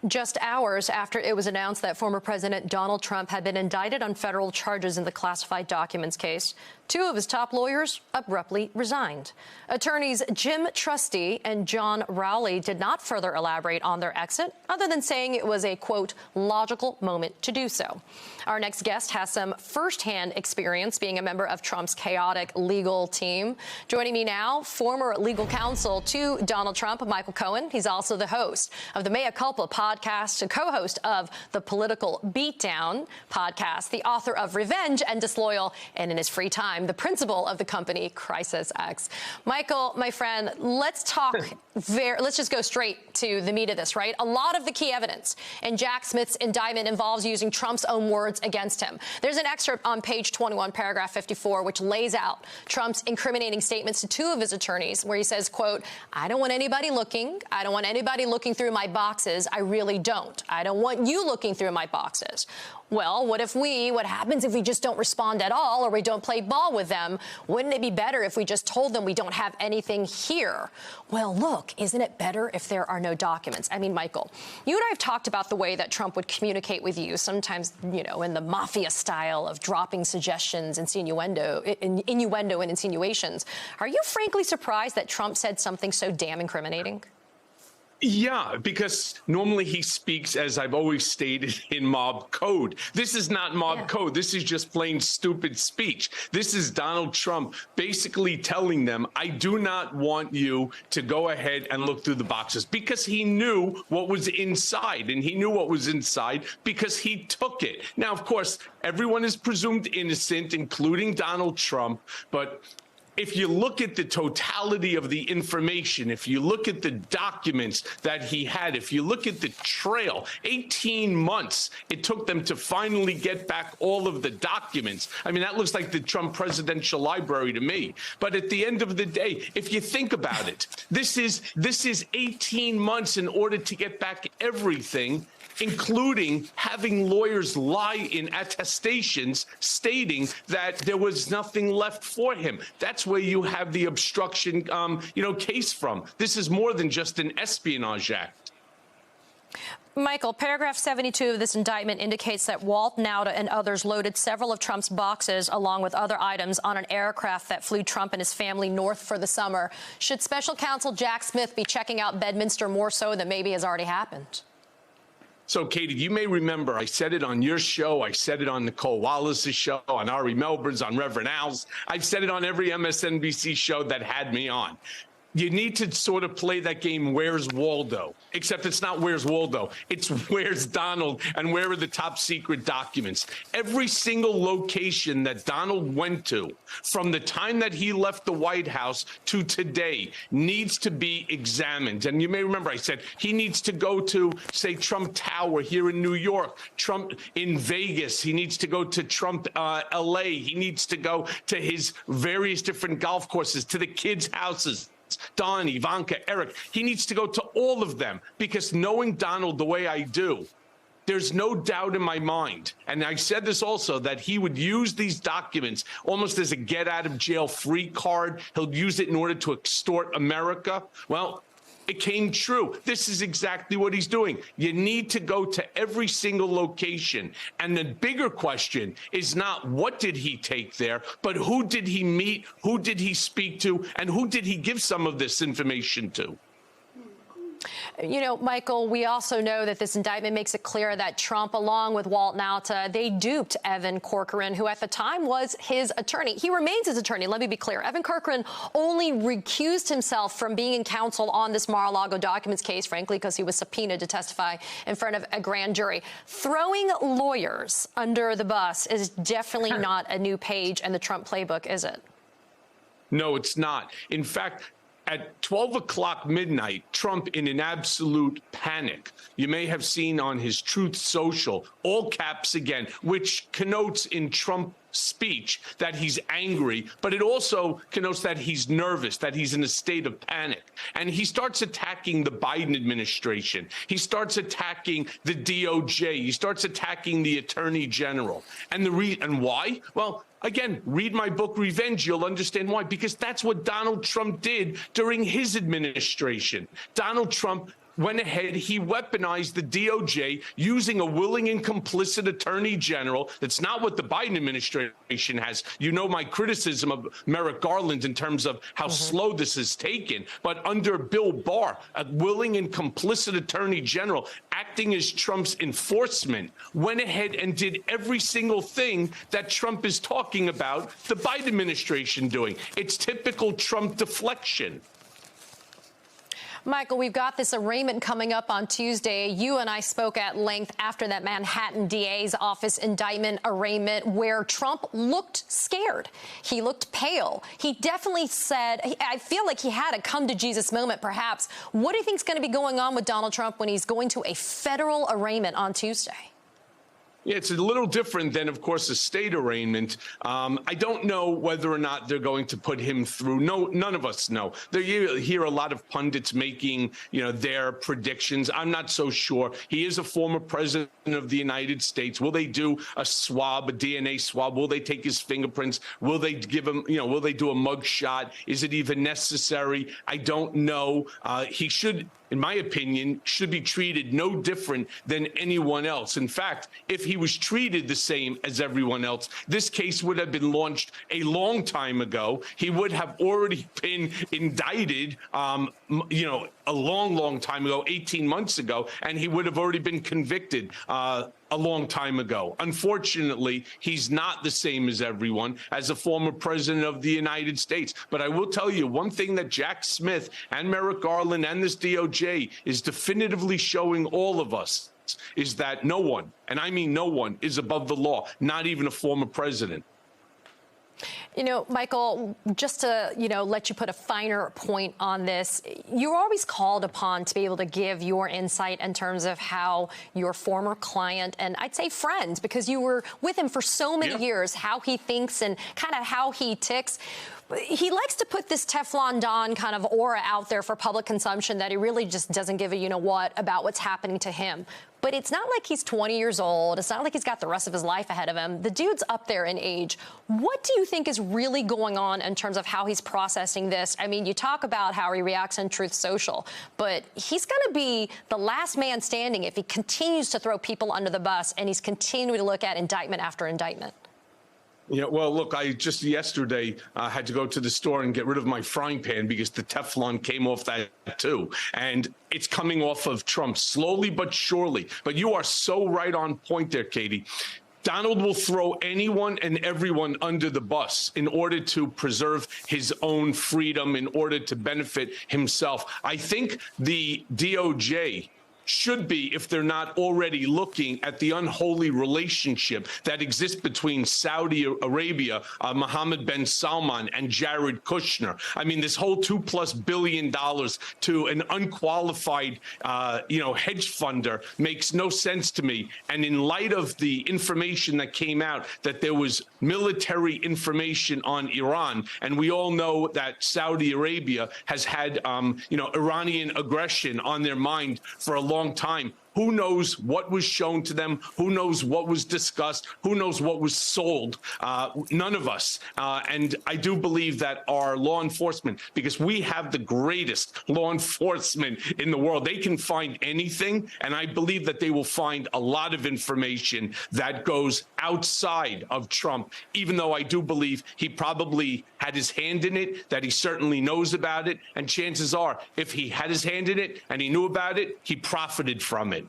Just hours after it was announced that former President Donald Trump had been indicted on federal charges in the classified documents case, two of his top lawyers abruptly resigned. Attorneys Jim Trusty and John Rowley did not further elaborate on their exit, other than saying it was a, quote, logical moment to do so. Our next guest has some firsthand experience being a member of Trump's chaotic legal team. Joining me now, former legal counsel to Donald Trump, Michael Cohen. He's also the host of the Mea Culpa podcast and co-host of the Political Beatdown podcast, the author of Revenge and Disloyal, and in his free time, the principal of the company CrisisX. Michael, my friend, let's just go straight to the meat of this, right? A lot of the key evidence in Jack Smith's indictment involves using Trump's own words against him. There's an excerpt on page 21, paragraph 54, which lays out Trump's incriminating statements to two of his attorneys, where he says, quote, I don't want anybody looking. I don't want anybody looking through my boxes. I really don't. I don't want you looking through my boxes. Well, what happens if we just don't respond at all, or we don't play ball with them? Wouldn't it be better if we just told them we don't have anything here? Well, look, isn't it better if there are no documents? I mean, Michael, you and I have talked about the way that Trump would communicate with you, sometimes, in the mafia style of dropping suggestions, innuendo and insinuations. Are you frankly surprised that Trump said something so damn incriminating? Yeah, because normally he speaks, as I've always stated, in mob code. This is not mob code. This is just plain stupid speech. This is Donald Trump basically telling them, I do not want you to go ahead and look through the boxes, because he knew what was inside, and he knew what was inside because he took it. Now, of course, everyone is presumed innocent, including Donald Trump, but if you look at the totality of the information, if you look at the documents that he had, if you look at the trail, 18 months it took them to finally get back all of the documents. I mean, that looks like the Trump Presidential Library to me. But at the end of the day, if you think about it, this is 18 months in order to get back everything, including having lawyers lie in attestations stating that there was nothing left for him. That's where you have the obstruction, case from. This is more than just an espionage act. Michael, paragraph 72 of this indictment indicates that Walt Nauta and others loaded several of Trump's boxes, along with other items, on an aircraft that flew Trump and his family north for the summer. Should special counsel Jack Smith be checking out Bedminster more so than maybe has already happened? So, Katie, you may remember I said it on your show. I said it on Nicole Wallace's show, on Ari Melber's, on Reverend Al's. I've said it on every MSNBC show that had me on. You need to sort of play that game, Where's Waldo? Except it's not Where's Waldo. It's Where's Donald, and where are the top secret documents? Every single location that Donald went to from the time that he left the White House to today needs to be examined. And you may remember I said he needs to go to, say, Trump Tower here in New York, Trump in Vegas. He needs to go to Trump LA. He needs to go to his various different golf courses, to the kids' houses. Don, Ivanka, Eric, he needs to go to all of them, because knowing Donald the way I do, there's no doubt in my mind, and I said this also, that he would use these documents almost as a get-out-of-jail-free card. He'll use it in order to extort America. Well, it came true. This is exactly what he's doing. You need to go to every single location. And the bigger question is not what did he take there, but who did he meet, who did he speak to, and who did he give some of this information to? Michael, we also know that this indictment makes it clear that Trump, along with Walt Nauta, they duped Evan Corcoran, who at the time was his attorney. He remains his attorney. Let me be clear. Evan Corcoran only recused himself from being in counsel on this Mar-a-Lago documents case, frankly, because he was subpoenaed to testify in front of a grand jury. Throwing lawyers under the bus is definitely not a new page in the Trump playbook, is it? No, it's not. In fact, at 12 o'clock midnight, Trump, in an absolute panic, you may have seen on his Truth Social, all caps again, which connotes in Trump speech that he's angry, but it also connotes that he's nervous, that he's in a state of panic. And he starts attacking the Biden administration. He starts attacking the DOJ. He starts attacking the Attorney General. And why? Well, again, read my book, Revenge. You'll understand why. Because that's what Donald Trump did during his administration. Donald Trump went ahead, he weaponized the DOJ using a willing and complicit attorney general. That's not what the Biden administration has. You know my criticism of Merrick Garland in terms of how slow this is taken. But under Bill Barr, a willing and complicit attorney general acting as Trump's enforcement, went ahead and did every single thing that Trump is talking about the Biden administration doing. It's typical Trump deflection. Michael, we've got this arraignment coming up on Tuesday. You and I spoke at length after that Manhattan DA's office indictment arraignment where Trump looked scared. He looked pale. He definitely said, I feel like he had a come-to-Jesus moment, perhaps. What do you think is going to be going on with Donald Trump when he's going to a federal arraignment on Tuesday? Yeah, it's a little different than, of course, a state arraignment. I don't know whether or not they're going to put him through. No, none of us know. You hear a lot of pundits making, their predictions. I'm not so sure. He is a former president of the United States. Will they do a swab, a DNA swab? Will they take his fingerprints? Will they give him, will they do a mug shot? Is it even necessary? I don't know. He should, in my opinion, should be treated no different than anyone else. In fact, if he was treated the same as everyone else, this case would have been launched a long time ago. He would have already been indicted, a long time ago, 18 months ago, and he would have already been convicted a long time ago. Unfortunately, he's not the same as everyone, as a former president of the United States. But I will tell you one thing that Jack Smith and Merrick Garland and this DOJ is definitively showing all of us is that no one, and I mean no one, is above the law, not even a former president. Michael, just to, let you put a finer point on this, you're always called upon to be able to give your insight in terms of how your former client, and I'd say friend, because you were with him for so many years, how he thinks and kind of how he ticks. He likes to put this Teflon Don kind of aura out there for public consumption that he really just doesn't give a you-know-what about what's happening to him. But it's not like he's 20 years old. It's not like he's got the rest of his life ahead of him. The dude's up there in age. What do you think is really going on in terms of how he's processing this? I mean, you talk about how he reacts on Truth Social, but he's going to be the last man standing if he continues to throw people under the bus and he's continuing to look at indictment after indictment. Well, look, I just yesterday had to go to the store and get rid of my frying pan because the Teflon came off that too. And it's coming off of Trump slowly but surely. But you are so right on point there, Katie. Donald will throw anyone and everyone under the bus in order to preserve his own freedom, in order to benefit himself. I think the DOJ should be, if they're not already looking at the unholy relationship that exists between Saudi Arabia, Mohammed bin Salman, and Jared Kushner. I mean, this whole $2+ billion to an unqualified, hedge funder makes no sense to me. And in light of the information that came out that there was military information on Iran, and we all know that Saudi Arabia has had, Iranian aggression on their mind for a long time. Who knows what was shown to them? Who knows what was discussed? Who knows what was sold? None of us. And I do believe that our law enforcement, because we have the greatest law enforcement in the world, they can find anything. And I believe that they will find a lot of information that goes outside of Trump, even though I do believe he probably had his hand in it, that he certainly knows about it. And chances are, if he had his hand in it and he knew about it, he profited from it.